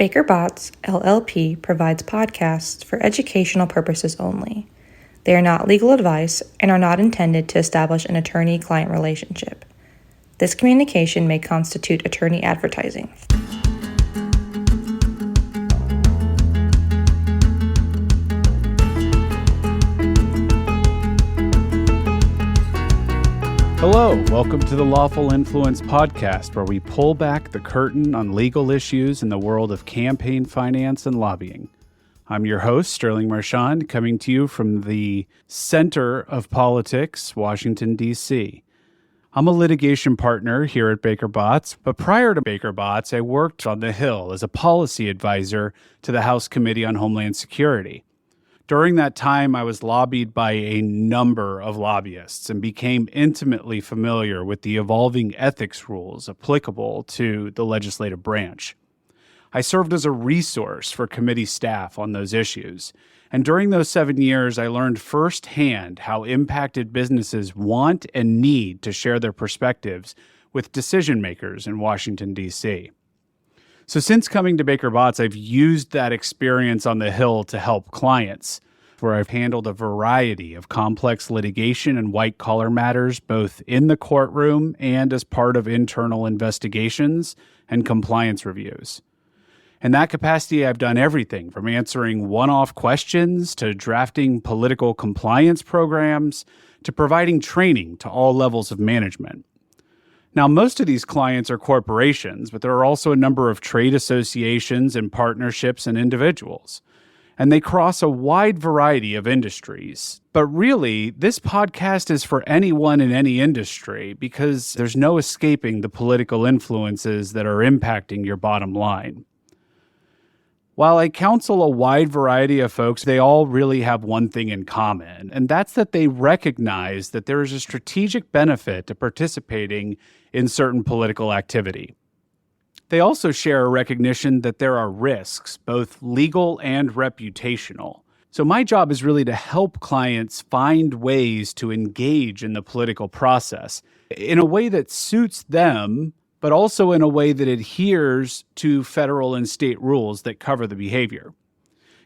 Baker Botts, LLP provides podcasts for educational purposes only. They are not legal advice and are not intended to establish an attorney-client relationship. This communication may constitute attorney advertising. Hello, welcome to the Lawful Influence podcast, where we pull back the curtain on legal issues in the world of campaign finance and lobbying. I'm your host, Sterling Marchand, coming to you from the center of politics, Washington, D.C. I'm a litigation partner here at Baker Botts, but prior to Baker Botts, I worked on the Hill as a policy advisor to the House Committee on Homeland Security. During that time, I was lobbied by a number of lobbyists and became intimately familiar with the evolving ethics rules applicable to the legislative branch. I served as a resource for committee staff on those issues, and during those 7 years, I learned firsthand how impacted businesses want and need to share their perspectives with decision makers in Washington, D.C. So since coming to Baker Botts, I've used that experience on the Hill to help clients, where I've handled a variety of complex litigation and white-collar matters, both in the courtroom and as part of internal investigations and compliance reviews. In that capacity, I've done everything from answering one-off questions to drafting political compliance programs to providing training to all levels of management. Now, most of these clients are corporations, but there are also a number of trade associations and partnerships and individuals, and they cross a wide variety of industries. But really, this podcast is for anyone in any industry because there's no escaping the political influences that are impacting your bottom line. While I counsel a wide variety of folks, they all really have one thing in common, and that's that they recognize that there is a strategic benefit to participating in certain political activity. They also share a recognition that there are risks, both legal and reputational. So my job is really to help clients find ways to engage in the political process in a way that suits them, but also in a way that adheres to federal and state rules that cover the behavior.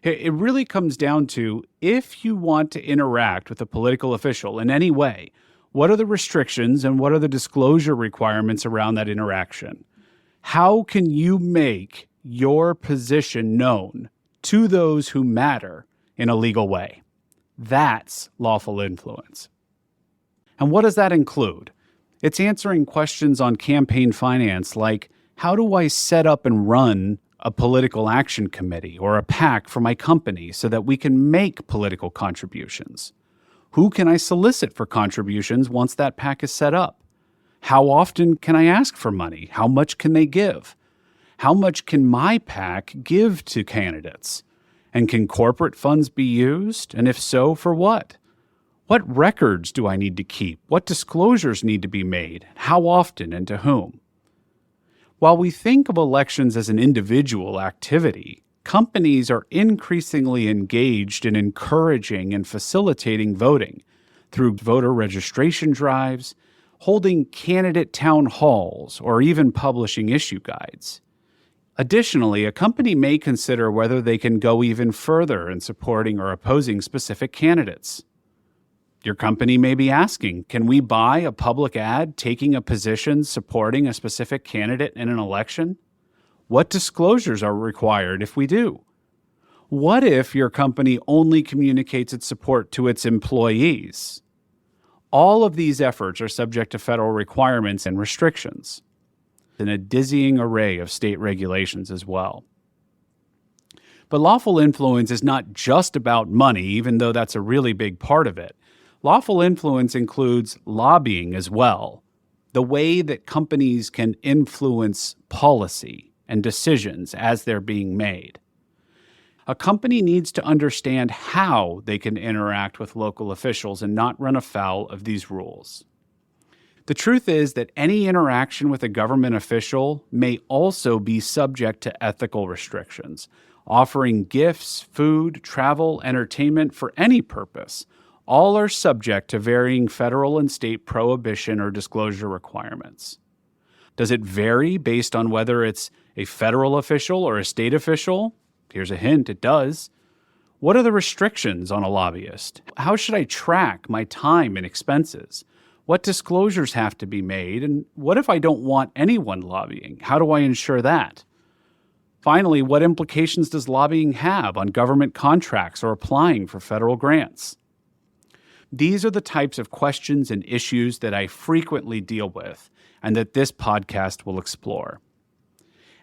It really comes down to, if you want to interact with a political official in any way, what are the restrictions and what are the disclosure requirements around that interaction? How can you make your position known to those who matter in a legal way? That's lawful influence. And what does that include? It's answering questions on campaign finance like, how do I set up and run a political action committee or a PAC for my company so that we can make political contributions? Who can I solicit for contributions once that PAC is set up? How often can I ask for money? How much can they give? How much can my PAC give to candidates? And can corporate funds be used? And if so, for what? What records do I need to keep? What disclosures need to be made? How often and to whom? While we think of elections as an individual activity, companies are increasingly engaged in encouraging and facilitating voting through voter registration drives, holding candidate town halls, or even publishing issue guides. Additionally, a company may consider whether they can go even further in supporting or opposing specific candidates. Your company may be asking, can we buy a public ad taking a position supporting a specific candidate in an election? What disclosures are required if we do? What if your company only communicates its support to its employees? All of these efforts are subject to federal requirements and restrictions, and a dizzying array of state regulations as well. But lawful influence is not just about money, even though that's a really big part of it. Lawful influence includes lobbying as well, the way that companies can influence policy and decisions as they're being made. A company needs to understand how they can interact with local officials and not run afoul of these rules. The truth is that any interaction with a government official may also be subject to ethical restrictions. Offering gifts, food, travel, entertainment for any purpose, all are subject to varying federal and state prohibition or disclosure requirements. Does it vary based on whether it's a federal official or a state official? Here's a hint, it does. What are the restrictions on a lobbyist? How should I track my time and expenses? What disclosures have to be made? And what if I don't want anyone lobbying? How do I ensure that? Finally, what implications does lobbying have on government contracts or applying for federal grants? These are the types of questions and issues that I frequently deal with and that this podcast will explore.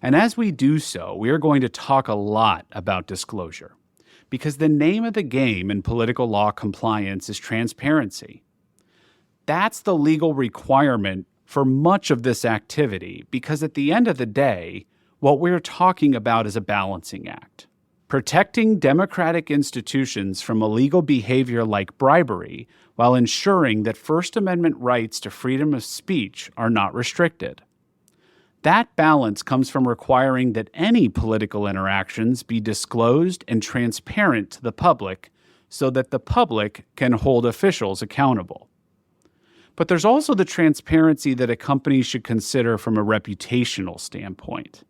And as we do so, we are going to talk a lot about disclosure, because the name of the game in political law compliance is transparency. That's the legal requirement for much of this activity, because at the end of the day, what we're talking about is a balancing act. Protecting democratic institutions from illegal behavior like bribery while ensuring that First Amendment rights to freedom of speech are not restricted. That balance comes from requiring that any political interactions be disclosed and transparent to the public so that the public can hold officials accountable. But there's also the transparency that a company should consider from a reputational standpoint.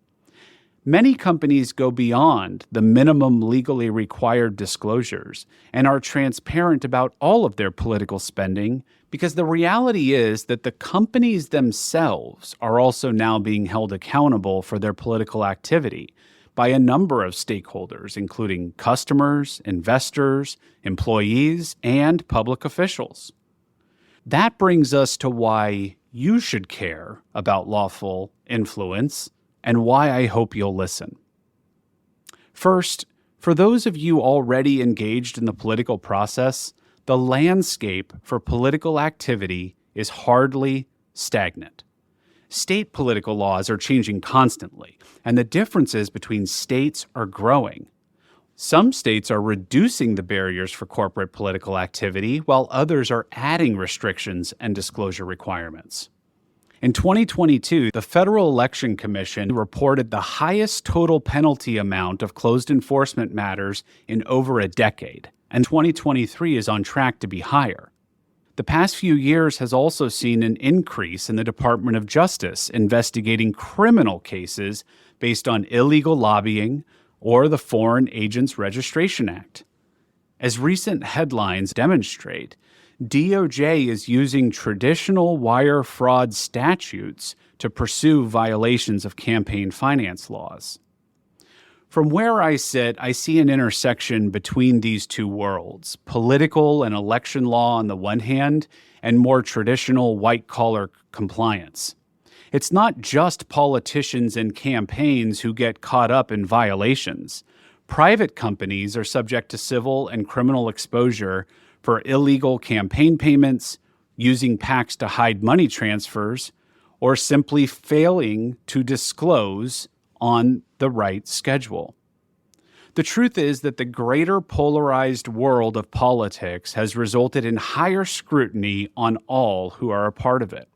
Many companies go beyond the minimum legally required disclosures and are transparent about all of their political spending because the reality is that the companies themselves are also now being held accountable for their political activity by a number of stakeholders, including customers, investors, employees, and public officials. That brings us to why you should care about lawful influence and why I hope you'll listen. First, for those of you already engaged in the political process, the landscape for political activity is hardly stagnant. State political laws are changing constantly, and the differences between states are growing. Some states are reducing the barriers for corporate political activity, while others are adding restrictions and disclosure requirements. In 2022, the Federal Election Commission reported the highest total penalty amount of closed enforcement matters in over a decade, and 2023 is on track to be higher. The past few years has also seen an increase in the Department of Justice investigating criminal cases based on illegal lobbying or the Foreign Agents Registration Act. As recent headlines demonstrate, DOJ is using traditional wire fraud statutes to pursue violations of campaign finance laws. From where I sit, I see an intersection between these two worlds, political and election law on the one hand, and more traditional white-collar compliance. It's not just politicians and campaigns who get caught up in violations. Private companies are subject to civil and criminal exposure for illegal campaign payments, using PACs to hide money transfers, or simply failing to disclose on the right schedule. The truth is that the greater polarized world of politics has resulted in higher scrutiny on all who are a part of it.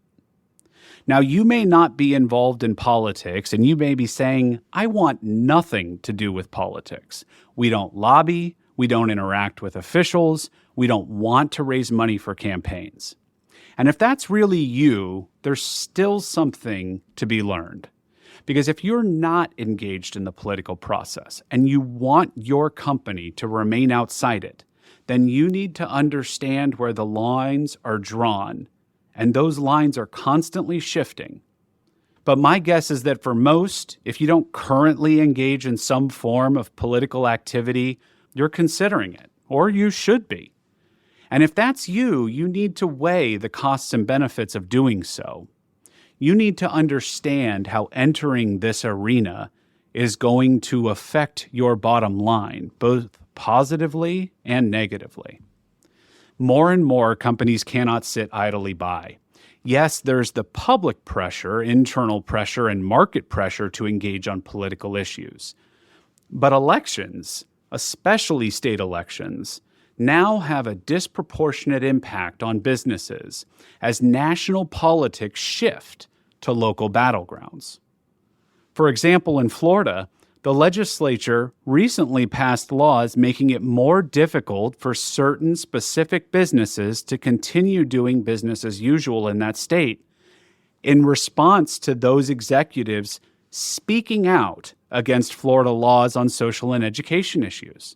Now, you may not be involved in politics, and you may be saying, I want nothing to do with politics. We don't lobby, we don't interact with officials, we don't want to raise money for campaigns. And if that's really you, there's still something to be learned. Because if you're not engaged in the political process and you want your company to remain outside it, then you need to understand where the lines are drawn. And those lines are constantly shifting. But my guess is that for most, if you don't currently engage in some form of political activity, you're considering it, or you should be. And if that's you, you need to weigh the costs and benefits of doing so. You need to understand how entering this arena is going to affect your bottom line, both positively and negatively. More and more companies cannot sit idly by. Yes, there's the public pressure, internal pressure, and market pressure to engage on political issues. But elections, especially state elections, now have a disproportionate impact on businesses as national politics shift to local battlegrounds. For example, in Florida, the legislature recently passed laws making it more difficult for certain specific businesses to continue doing business as usual in that state in response to those executives speaking out against Florida laws on social and education issues.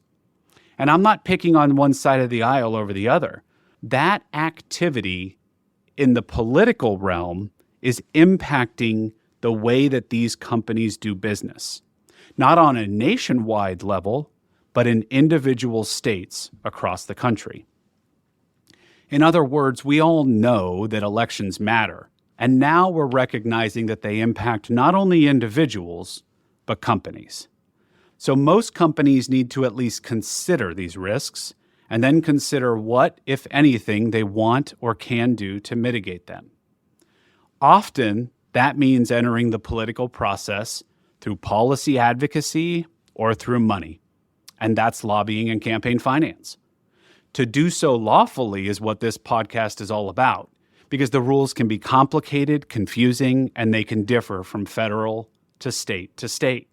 And I'm not picking on one side of the aisle over the other. That activity in the political realm is impacting the way that these companies do business, not on a nationwide level, but in individual states across the country. In other words, we all know that elections matter, and now we're recognizing that they impact not only individuals, but companies. So most companies need to at least consider these risks and then consider what, if anything, they want or can do to mitigate them. Often, that means entering the political process through policy advocacy or through money, and that's lobbying and campaign finance. To do so lawfully is what this podcast is all about, because the rules can be complicated, confusing, and they can differ from federal to state to state.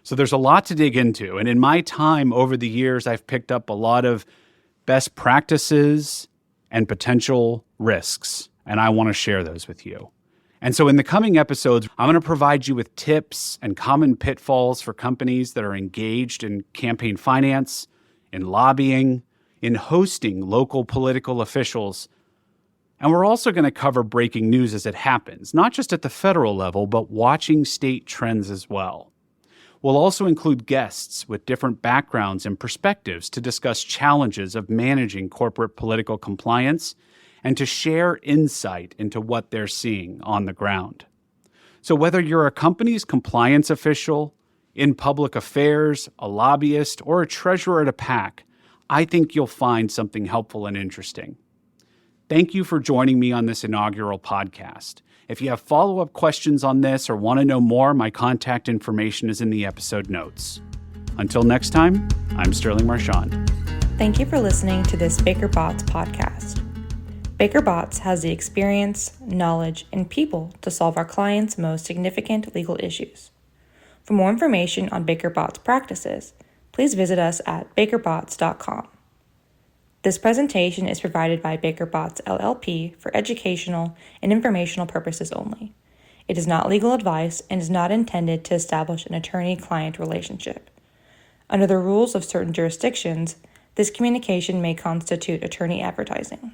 So there's a lot to dig into. And in my time over the years, I've picked up a lot of best practices and potential risks, and I want to share those with you. And so in the coming episodes, I'm going to provide you with tips and common pitfalls for companies that are engaged in campaign finance, in lobbying, in hosting local political officials. And we're also going to cover breaking news as it happens, not just at the federal level, but watching state trends as well. We'll also include guests with different backgrounds and perspectives to discuss challenges of managing corporate political compliance and to share insight into what they're seeing on the ground. So whether you're a company's compliance official, in public affairs, a lobbyist, or a treasurer at a PAC, I think you'll find something helpful and interesting. Thank you for joining me on this inaugural podcast. If you have follow-up questions on this or want to know more, my contact information is in the episode notes. Until next time, I'm Sterling Marchand. Thank you for listening to this Baker Botts podcast. Baker Botts has the experience, knowledge, and people to solve our clients' most significant legal issues. For more information on Baker Botts practices, please visit us at bakerbotts.com. This presentation is provided by Baker Botts LLP for educational and informational purposes only. It is not legal advice and is not intended to establish an attorney-client relationship. Under the rules of certain jurisdictions, this communication may constitute attorney advertising.